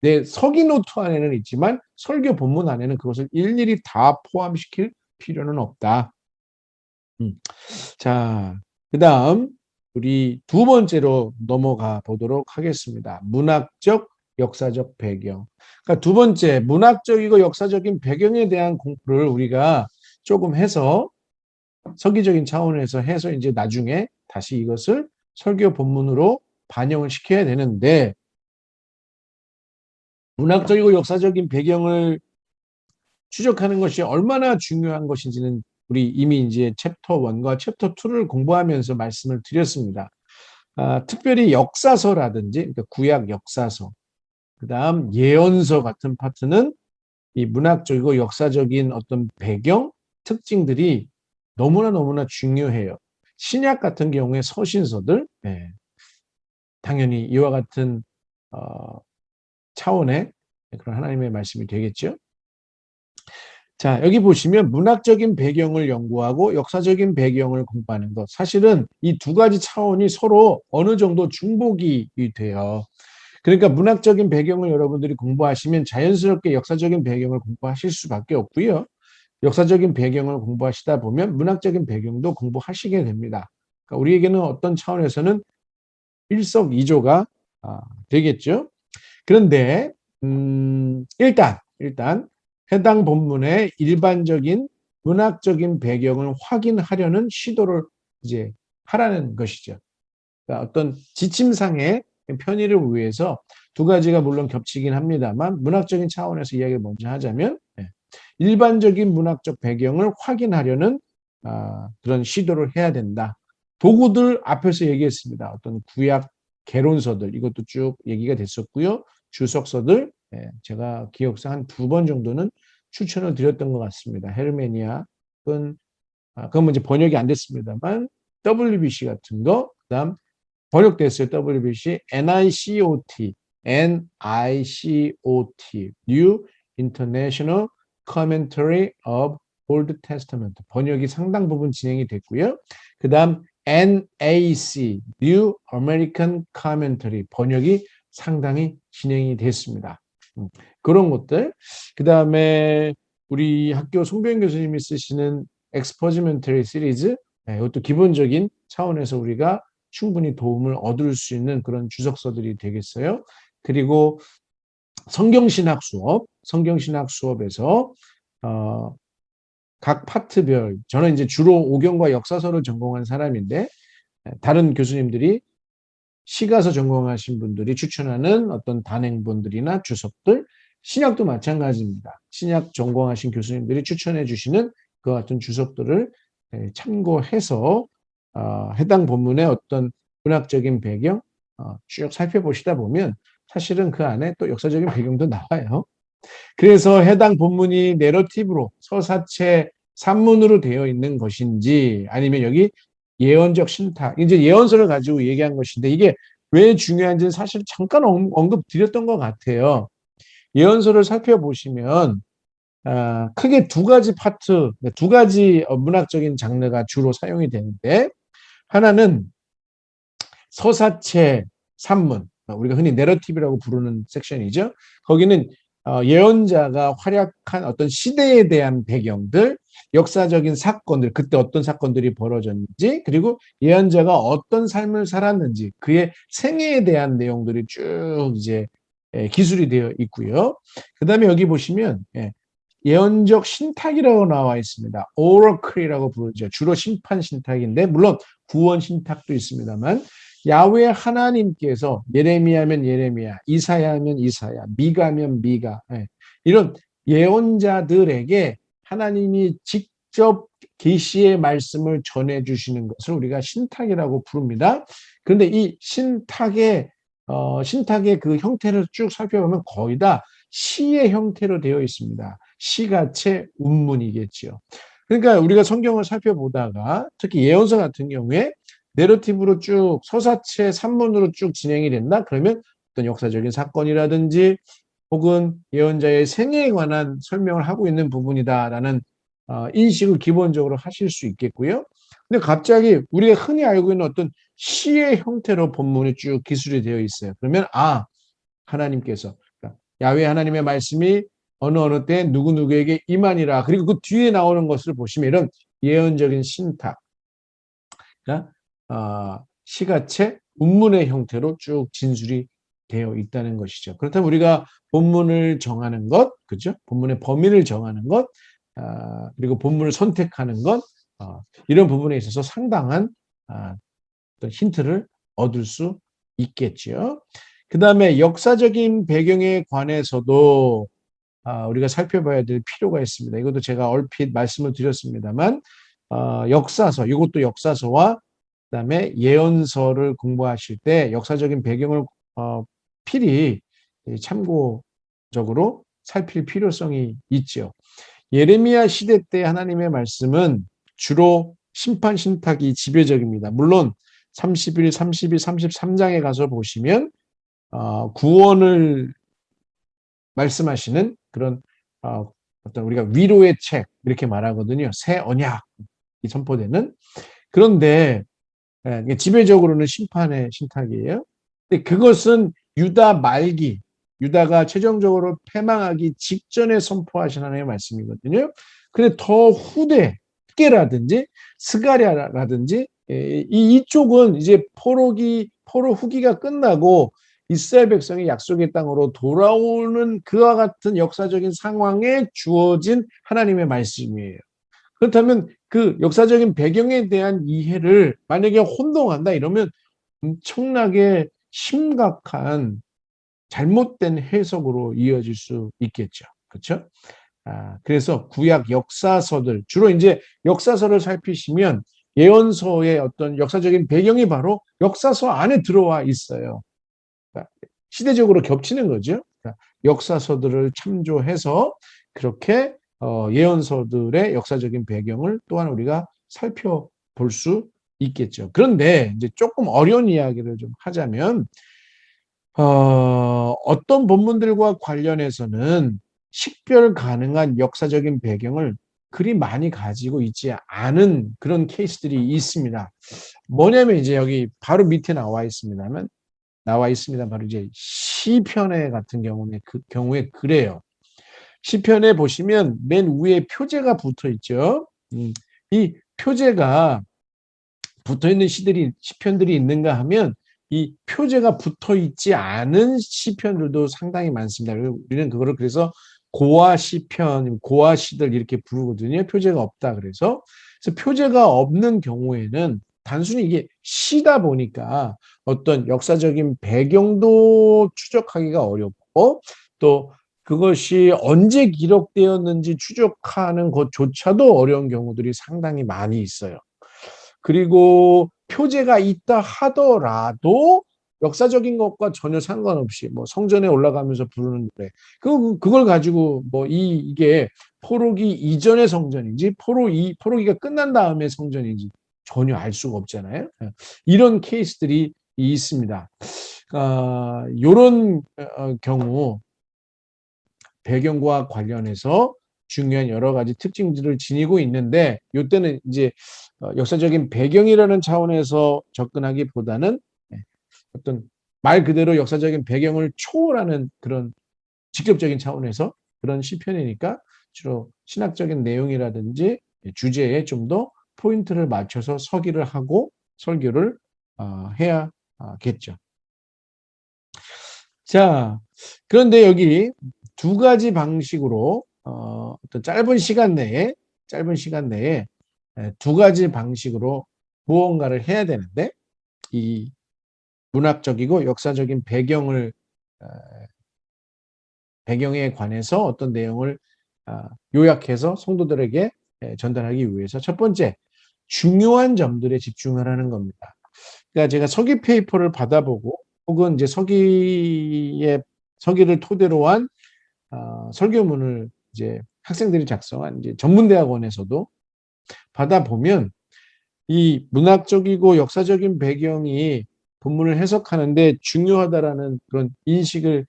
내 서기 노트 안에는 있지만 설교 본문 안에는 그것을 일일이 다 포함시킬 필요는 없다. 자, 그 다음 우리 두 번째로 넘어가 보도록 하겠습니다. 문학적, 역사적 배경. 그러니까 두 번째, 문학적이고 역사적인 배경에 대한 공부를 우리가 조금 해서 서기적인 차원에서 해서 이제 나중에 다시 이것을 설교 본문으로 반영을 시켜야 되는데 문학적이고 역사적인 배경을 추적하는 것이 얼마나 중요한 것인지는 우리 이미 이제 챕터 1과 챕터 2를 공부하면서 말씀을 드렸습니다. 특별히 역사서라든지 그러니까 구약 역사서, 그다음 예언서 같은 파트는 이 문학적이고 역사적인 어떤 배경 특징들이 너무나 중요해요. 신약 같은 경우에 서신서들, 당연히 이와 같은 차원의 그런 하나님의 말씀이 되겠죠. 자, 여기 보시면 문학적인 배경을 연구하고 역사적인 배경을 공부하는 것. 사실은 이 두 가지 차원이 서로 어느 정도 중복이 돼요. 그러니까 문학적인 배경을 여러분들이 공부하시면 자연스럽게 역사적인 배경을 공부하실 수밖에 없고요. 역사적인 배경을 공부하시다 보면 문학적인 배경도 공부하시게 됩니다. 그러니까 우리에게는 어떤 차원에서는 일석이조가 되겠죠. 그런데 일단 해당 본문의 일반적인 문학적인 배경을 확인하려는 시도를 이제 하라는 것이죠. 그러니까 어떤 지침상의 편의를 위해서 두 가지가 물론 겹치긴 합니다만 문학적인 차원에서 이야기를 먼저 하자면 일반적인 문학적 배경을 확인하려는 그런 시도를 해야 된다. 도구들 앞에서 얘기했습니다. 어떤 구약 개론서들 이것도 쭉 얘기가 됐었고요. 주석서들 제가 기억상 한 2번 정도는 추천을 드렸던 것 같습니다. 헤르메니아 그건 이제 번역이 안 됐습니다만 WBC 같은 거, 그다음 번역됐어요. WBC, NICOT, New International Commentary of Old Testament. 번역이 상당 부분 진행이 됐고요. 그 다음 NAC, New American Commentary. 번역이 상당히 진행이 됐습니다. 그런 것들. 그 다음에 우리 학교 송병현 교수님이 쓰시는 Exposimentary 시리즈, 이것도 기본적인 차원에서 우리가 충분히 도움을 얻을 수 있는 그런 주석서들이 되겠어요. 그리고 성경신학 수업에서 각 파트별, 저는 이제 주로 오경과 역사서를 전공한 사람인데 다른 교수님들이 시가서 전공하신 분들이 추천하는 어떤 단행본들이나 주석들, 신약도 마찬가지입니다. 신약 전공하신 교수님들이 추천해 주시는 그 같은 주석들을 참고해서 해당 본문의 어떤 문학적인 배경 쭉 살펴보시다 보면 사실은 그 안에 또 역사적인 배경도 나와요. 그래서 해당 본문이 내러티브로 서사체 산문으로 되어 있는 것인지 아니면 여기 예언적 신탁, 이제 예언서를 가지고 얘기한 것인데 이게 왜 중요한지는 사실 잠깐 언급드렸던 것 같아요. 예언서를 살펴보시면 크게 두 가지 파트, 두 가지 문학적인 장르가 주로 사용이 되는데 하나는 서사체 산문, 우리가 흔히 내러티브라고 부르는 섹션이죠. 거기는 예언자가 활약한 어떤 시대에 대한 배경들, 역사적인 사건들, 그때 어떤 사건들이 벌어졌는지, 그리고 예언자가 어떤 삶을 살았는지, 그의 생애에 대한 내용들이 쭉 이제 기술이 되어 있고요. 그 다음에 여기 보시면 예언적 신탁이라고 나와 있습니다. 오러클이라고 부르죠. 주로 심판 신탁인데 물론 구원 신탁도 있습니다만 야훼 하나님께서 예레미야면 예레미야, 이사야면 이사야, 미가면 미가 이런 예언자들에게 하나님이 직접 계시의 말씀을 전해주시는 것을 우리가 신탁이라고 부릅니다. 그런데 이 신탁의 그 형태를 쭉 살펴보면 거의 다 시의 형태로 되어 있습니다. 시가체 운문이겠죠. 그러니까 우리가 성경을 살펴보다가 특히 예언서 같은 경우에 내러티브로 쭉 서사체 산문으로 쭉 진행이 된다. 그러면 어떤 역사적인 사건이라든지 혹은 예언자의 생애에 관한 설명을 하고 있는 부분이다라는 인식을 기본적으로 하실 수 있겠고요. 근데 갑자기 우리가 흔히 알고 있는 어떤 시의 형태로 본문이 쭉 기술이 되어 있어요. 그러면 하나님께서 야훼 하나님의 말씀이 어느 때 누구누구에게 임하니라. 그리고 그 뒤에 나오는 것을 보시면 이런 예언적인 신탁, 시가체, 운문의 형태로 쭉 진술이 되어 있다는 것이죠. 그렇다면 우리가 본문을 정하는 것, 그죠? 본문의 범위를 정하는 것, 그리고 본문을 선택하는 것, 이런 부분에 있어서 상당한 어떤 힌트를 얻을 수 있겠죠. 그 다음에 역사적인 배경에 관해서도 우리가 살펴봐야 될 필요가 있습니다. 이것도 제가 얼핏 말씀을 드렸습니다만, 역사서, 이것도 역사서와 그다음에 예언서를 공부하실 때 역사적인 배경을 필히 참고적으로 살필 필요성이 있죠. 예레미야 시대 때 하나님의 말씀은 주로 심판 신탁이 지배적입니다. 물론 31, 32, 33장에 가서 보시면 구원을 말씀하시는 그런 어떤 우리가 위로의 책 이렇게 말하거든요. 새 언약이 선포되는. 그런데 지배적으로는 심판의 신탁이에요. 근데 그것은 유다 말기, 유다가 최종적으로 패망하기 직전에 선포하신 하나님의 말씀이거든요. 근데 더 후대, 흑계라든지 스가랴라든지 이쪽은 이제 포로 후기가 끝나고 이스라엘 백성이 약속의 땅으로 돌아오는 그와 같은 역사적인 상황에 주어진 하나님의 말씀이에요. 그렇다면 그 역사적인 배경에 대한 이해를 만약에 혼동한다 이러면 엄청나게 심각한 잘못된 해석으로 이어질 수 있겠죠. 그렇죠? 그래서 구약 역사서들, 주로 이제 역사서를 살피시면 예언서의 어떤 역사적인 배경이 바로 역사서 안에 들어와 있어요. 시대적으로 겹치는 거죠. 역사서들을 참조해서 그렇게 예언서들의 역사적인 배경을 또한 우리가 살펴볼 수 있겠죠. 그런데 이제 조금 어려운 이야기를 좀 하자면 어떤 본문들과 관련해서는 식별 가능한 역사적인 배경을 그리 많이 가지고 있지 않은 그런 케이스들이 있습니다. 뭐냐면 이제 여기 바로 밑에 나와 있습니다. 바로 이제 시편에 같은 경우에 그래요. 시편에 보시면 맨 위에 표제가 붙어 있죠. 이 표제가 붙어 있는 시편들이 있는가 하면 이 표제가 붙어 있지 않은 시편들도 상당히 많습니다. 우리는 그거를 그래서 고아 시편, 고아 시들 이렇게 부르거든요. 표제가 없다 그래서. 그래서 표제가 없는 경우에는 단순히 이게 시다 보니까 어떤 역사적인 배경도 추적하기가 어렵고 또 그것이 언제 기록되었는지 추적하는 것조차도 어려운 경우들이 상당히 많이 있어요. 그리고 표제가 있다 하더라도 역사적인 것과 전혀 상관없이 뭐 성전에 올라가면서 부르는 노래 그걸 가지고 뭐 이게 포로기 이전의 성전인지 포로기가 끝난 다음에 성전인지 전혀 알 수가 없잖아요. 이런 케이스들이 있습니다. 이런 경우 배경과 관련해서 중요한 여러 가지 특징들을 지니고 있는데 이때는 이제 역사적인 배경이라는 차원에서 접근하기보다는 어떤 말 그대로 역사적인 배경을 초월하는 그런 직접적인 차원에서 그런 시편이니까 주로 신학적인 내용이라든지 주제에 좀 더 포인트를 맞춰서 서기를 하고 설교를 해야겠죠. 자, 그런데 여기 두 가지 방식으로 어떤 짧은 시간 내에 두 가지 방식으로 무언가를 해야 되는데 이 문학적이고 역사적인 배경에 관해서 어떤 내용을 요약해서 성도들에게 전달하기 위해서 첫 번째 중요한 점들에 집중하라는 겁니다. 그러니까 제가 서기 페이퍼를 받아보고 혹은 이제 서기를 토대로 한 설교문을 이제 학생들이 작성한 이제 전문대학원에서도 받아보면 이 문학적이고 역사적인 배경이 본문을 해석하는데 중요하다라는 그런 인식을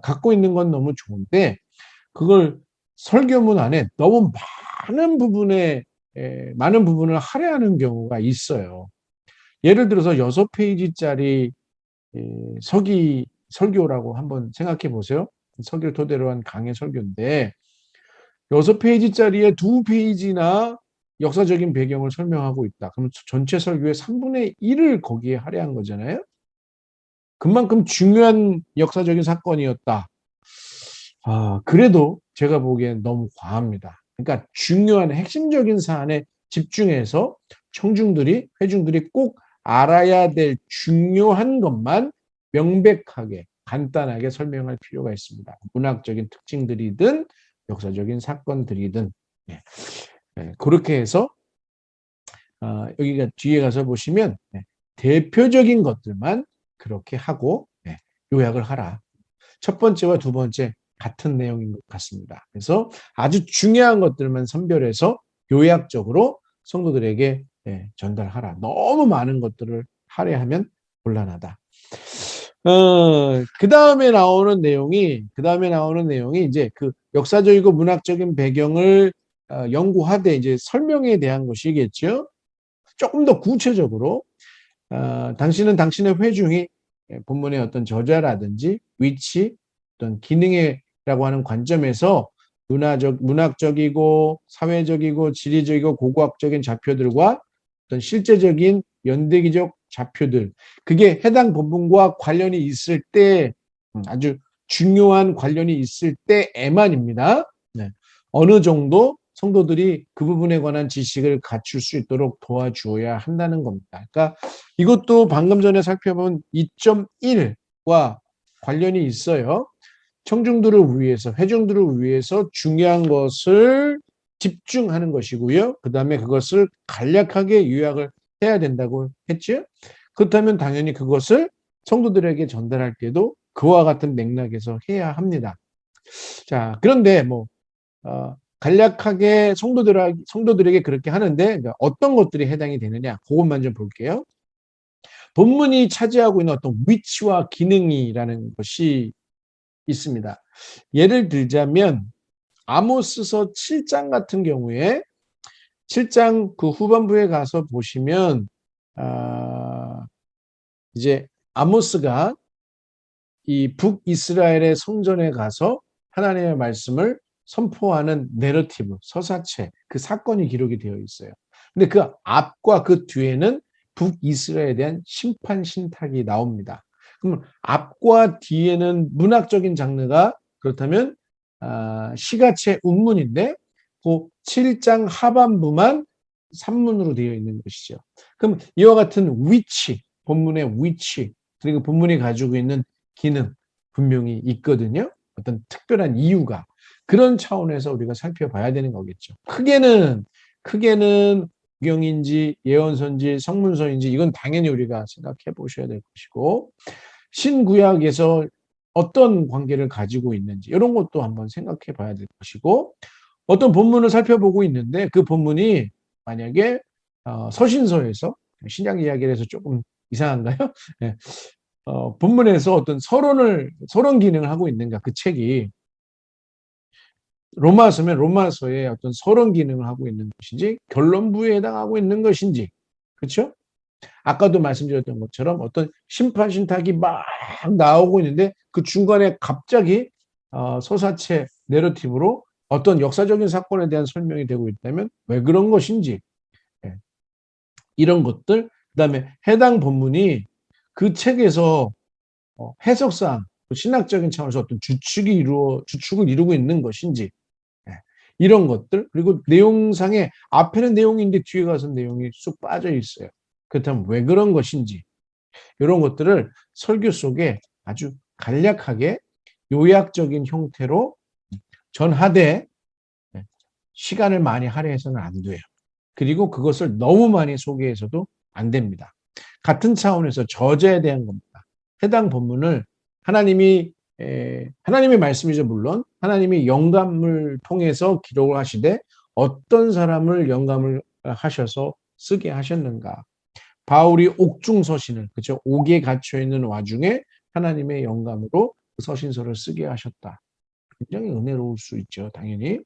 갖고 있는 건 너무 좋은데 그걸 설교문 안에 너무 많은 부분을 할애하는 경우가 있어요. 예를 들어서 6페이지짜리 설교라고 한번 생각해 보세요. 설교를 토대로 한 강의 설교인데 6페이지짜리에 2페이지나 역사적인 배경을 설명하고 있다. 그럼 전체 설교의 3분의 1을 거기에 할애한 거잖아요. 그만큼 중요한 역사적인 사건이었다. 그래도 제가 보기엔 너무 과합니다. 그러니까 중요한 핵심적인 사안에 집중해서 회중들이 꼭 알아야 될 중요한 것만 명백하게 간단하게 설명할 필요가 있습니다. 문학적인 특징들이든 역사적인 사건들이든 그렇게 해서 여기가 뒤에 가서 보시면 대표적인 것들만 그렇게 하고 요약을 하라. 첫 번째와 두 번째 같은 내용인 것 같습니다. 그래서 아주 중요한 것들만 선별해서 요약적으로 성도들에게 전달하라. 너무 많은 것들을 할애하면 곤란하다. 그 다음에 나오는 내용이 이제 그 역사적이고 문학적인 배경을 연구하되 이제 설명에 대한 것이겠죠. 조금 더 구체적으로 당신은 당신의 회중이 본문의 어떤 저자라든지 위치, 어떤 기능이라고 하는 관점에서 문학적이고 사회적이고 지리적이고 고고학적인 좌표들과 어떤 실제적인 연대기적 좌표들, 그게 해당 본문과 관련이 있을 때 아주 중요한 관련이 있을 때에만입니다. 어느 정도 성도들이 그 부분에 관한 지식을 갖출 수 있도록 도와주어야 한다는 겁니다. 그러니까 이것도 방금 전에 살펴본 2.1과 관련이 있어요. 청중들을 위해서, 회중들을 위해서 중요한 것을 집중하는 것이고요. 그 다음에 그것을 간략하게 요약을 해야 된다고 했죠. 그렇다면 당연히 그것을 성도들에게 전달할 때도 그와 같은 맥락에서 해야 합니다. 자, 그런데 간략하게 성도들에게 그렇게 하는데 어떤 것들이 해당이 되느냐, 그것만 좀 볼게요. 본문이 차지하고 있는 어떤 위치와 기능이라는 것이 있습니다. 예를 들자면 아모스서 7장 같은 경우에 7장 그 후반부에 가서 보시면 이제 아모스가 이 북이스라엘의 성전에 가서 하나님의 말씀을 선포하는 내러티브, 서사체, 그 사건이 기록이 되어 있어요. 근데 그 앞과 그 뒤에는 북이스라엘에 대한 심판 신탁이 나옵니다. 그러면 앞과 뒤에는 문학적인 장르가 그렇다면 시가체 운문인데 그 7장 하반부만 산문으로 되어 있는 것이죠. 그럼 이와 같은 위치, 본문의 위치, 그리고 본문이 가지고 있는 기능 분명히 있거든요. 어떤 특별한 이유가. 그런 차원에서 우리가 살펴봐야 되는 거겠죠. 크게는 구경인지 예언서인지 성문서인지 이건 당연히 우리가 생각해 보셔야 될 것이고, 신구약에서 어떤 관계를 가지고 있는지 이런 것도 한번 생각해 봐야 될 것이고, 어떤 본문을 살펴보고 있는데 그 본문이 만약에 서신서에서, 신약 이야기를 해서 조금 이상한가요? 네. 본문에서 어떤 서론 기능을 하고 있는가, 그 책이 로마서면 로마서의 어떤 서론 기능을 하고 있는 것인지 결론부에 해당하고 있는 것인지, 그렇죠? 아까도 말씀드렸던 것처럼 어떤 심판 신탁이 막 나오고 있는데 그 중간에 갑자기 서사체 내러티브로 어떤 역사적인 사건에 대한 설명이 되고 있다면 왜 그런 것인지, 이런 것들, 그다음에 해당 본문이 그 책에서 해석상 신학적인 차원에서 어떤 주축을 이루고 있는 것인지, 이런 것들, 그리고 내용상에 앞에는 내용인데 뒤에 가서 내용이 쑥 빠져 있어요. 그렇다면 왜 그런 것인지, 이런 것들을 설교 속에 아주 간략하게 요약적인 형태로 전하되 시간을 많이 할애해서는 안 돼요. 그리고 그것을 너무 많이 소개해서도 안 됩니다. 같은 차원에서 저자에 대한 겁니다. 해당 본문을 하나님의 말씀이죠. 물론 하나님이 영감을 통해서 기록을 하시되 어떤 사람을 영감을 하셔서 쓰게 하셨는가. 바울이 옥중서신을, 그렇죠? 옥에 갇혀 있는 와중에 하나님의 영감으로 그 서신서를 쓰게 하셨다. 굉장히 은혜로울 수 있죠. 당연히.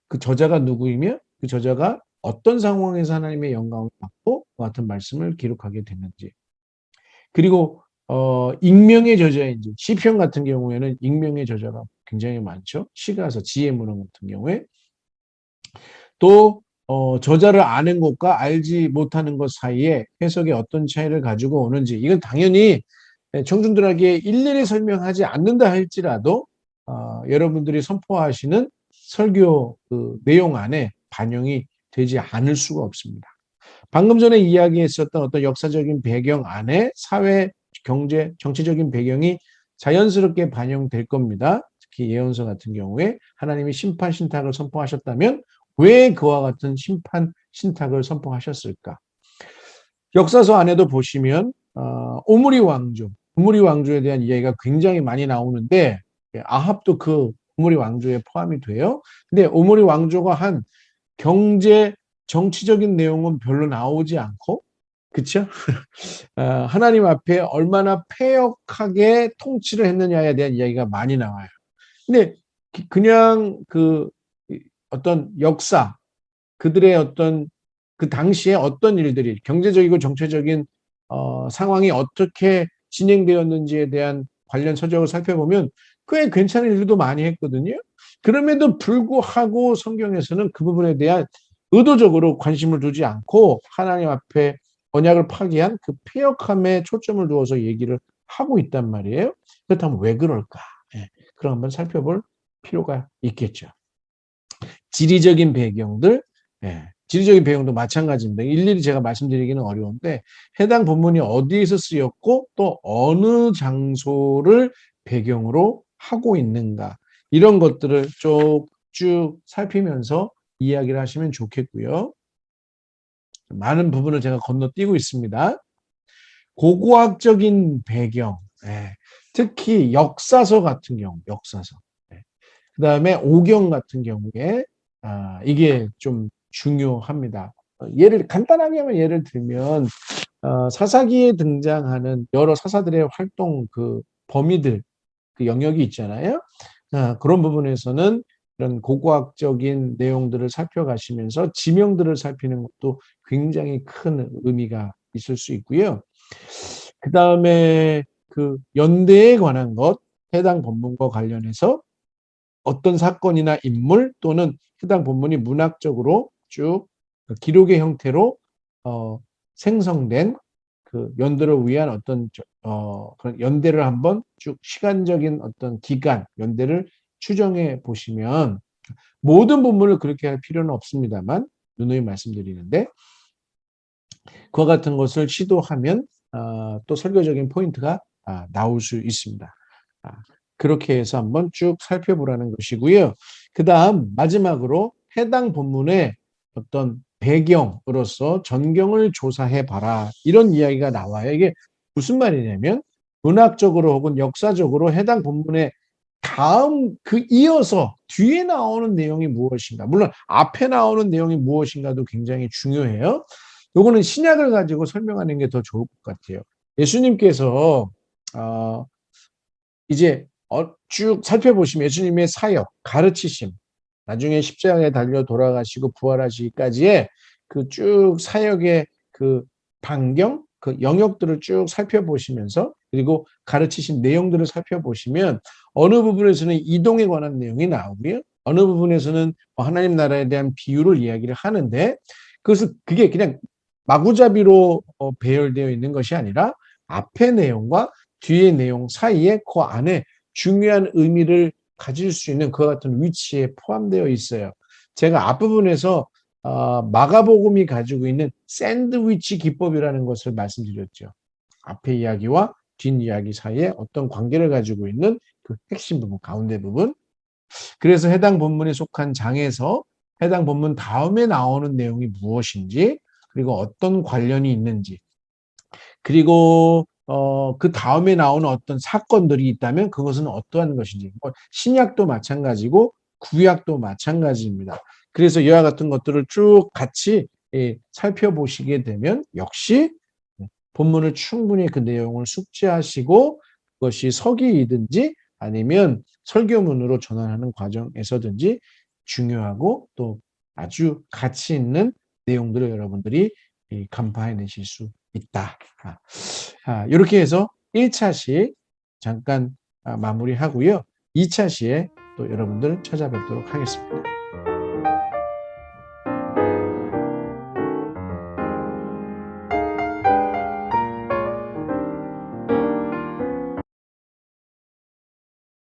그 저자가 누구이며 그 저자가 어떤 상황에서 하나님의 영감을 받고 그 같은 말씀을 기록하게 됐는지. 그리고 익명의 저자인지, 시편 같은 경우에는 익명의 저자가 굉장히 많죠. 시가서, 지혜문헌 같은 경우에. 또 저자를 아는 것과 알지 못하는 것 사이에 해석에 어떤 차이를 가지고 오는지, 이건 당연히 청중들에게 일일이 설명하지 않는다 할지라도 여러분들이 선포하시는 설교 그 내용 안에 반영이 되지 않을 수가 없습니다. 방금 전에 이야기했었던 어떤 역사적인 배경 안에 사회, 경제, 정치적인 배경이 자연스럽게 반영될 겁니다. 특히 예언서 같은 경우에 하나님이 심판 신탁을 선포하셨다면 왜 그와 같은 심판 신탁을 선포하셨을까? 역사서 안에도 보시면 오므리 왕조에 대한 이야기가 굉장히 많이 나오는데 아합도 그 오므리 왕조에 포함이 돼요. 근데 오므리 왕조가 한 경제 정치적인 내용은 별로 나오지 않고 그렇죠? 하나님 앞에 얼마나 패역하게 통치를 했느냐에 대한 이야기가 많이 나와요. 근데 그냥 그 어떤 역사 그들의 어떤 그 당시에 어떤 일들이 경제적이고 정치적인 상황이 어떻게 진행되었는지에 대한 관련 서적을 살펴보면 꽤 괜찮은 일도 많이 했거든요. 그럼에도 불구하고 성경에서는 그 부분에 대한 의도적으로 관심을 두지 않고 하나님 앞에 언약을 파기한 그 패역함에 초점을 두어서 얘기를 하고 있단 말이에요. 그렇다면 왜 그럴까? 그럼 한번 살펴볼 필요가 있겠죠. 지리적인 배경들, 지리적인 배경도 마찬가지입니다. 일일이 제가 말씀드리기는 어려운데 해당 본문이 어디에서 쓰였고 또 어느 장소를 배경으로 하고 있는가 이런 것들을 쭉 살피면서 이야기를 하시면 좋겠고요. 많은 부분을 제가 건너뛰고 있습니다. 고고학적인 배경, 특히 역사서 같은 경우, 역사서. 그 다음에 오경 같은 경우에 이게 좀 중요합니다. 간단하게 예를 들면 사사기에 등장하는 여러 사사들의 활동 그 범위들, 그 영역이 있잖아요. 그런 부분에서는 이런 고고학적인 내용들을 살펴가시면서 지명들을 살피는 것도 굉장히 큰 의미가 있을 수 있고요. 그 다음에 그 연대에 관한 것, 해당 본문과 관련해서 어떤 사건이나 인물 또는 해당 본문이 문학적으로 쭉 기록의 형태로 생성된 그 연대를 위한 어떤 그런 연대를 한번 쭉 시간적인 어떤 기간, 연대를 추정해 보시면 모든 본문을 그렇게 할 필요는 없습니다만 누누이 말씀드리는데 그와 같은 것을 시도하면 또 설교적인 포인트가 나올 수 있습니다. 그렇게 해서 한번 쭉 살펴보라는 것이고요. 그 다음 마지막으로 해당 본문의 어떤 배경으로서 전경을 조사해봐라 이런 이야기가 나와요. 이게 무슨 말이냐면 문학적으로 혹은 역사적으로 해당 본문의 다음 그 이어서 뒤에 나오는 내용이 무엇인가 물론 앞에 나오는 내용이 무엇인가도 굉장히 중요해요. 요거는 신약을 가지고 설명하는 게 더 좋을 것 같아요. 예수님께서 이제 쭉 살펴보시면 예수님의 사역, 가르치심, 나중에 십자가에 달려 돌아가시고 부활하시기까지의 그 쭉 사역의 그 반경, 그 영역들을 쭉 살펴보시면서 그리고 가르치신 내용들을 살펴보시면 어느 부분에서는 이동에 관한 내용이 나오고요. 어느 부분에서는 하나님 나라에 대한 비유를 이야기를 하는데 그게 그냥 마구잡이로 배열되어 있는 것이 아니라 앞의 내용과 뒤의 내용 사이에 그 안에 중요한 의미를 가질 수 있는 그와 같은 위치에 포함되어 있어요. 제가 앞부분에서 마가복음이 가지고 있는 샌드위치 기법이라는 것을 말씀드렸죠. 앞의 이야기와 뒷이야기 사이에 어떤 관계를 가지고 있는 그 핵심 부분, 가운데 부분. 그래서 해당 본문에 속한 장에서 해당 본문 다음에 나오는 내용이 무엇인지 그리고 어떤 관련이 있는지 그리고 그 다음에 나오는 어떤 사건들이 있다면 그것은 어떠한 것인지 신약도 마찬가지고 구약도 마찬가지입니다. 그래서 이와 같은 것들을 쭉 같이 살펴보시게 되면 역시 본문을 충분히 그 내용을 숙지하시고 그것이 서기이든지 아니면 설교문으로 전환하는 과정에서든지 중요하고 또 아주 가치 있는 내용들을 여러분들이 간파해내실 수 있다. 이렇게 해서 1차 시 잠깐 마무리하고요. 2차 시에 또 여러분들 찾아뵙도록 하겠습니다.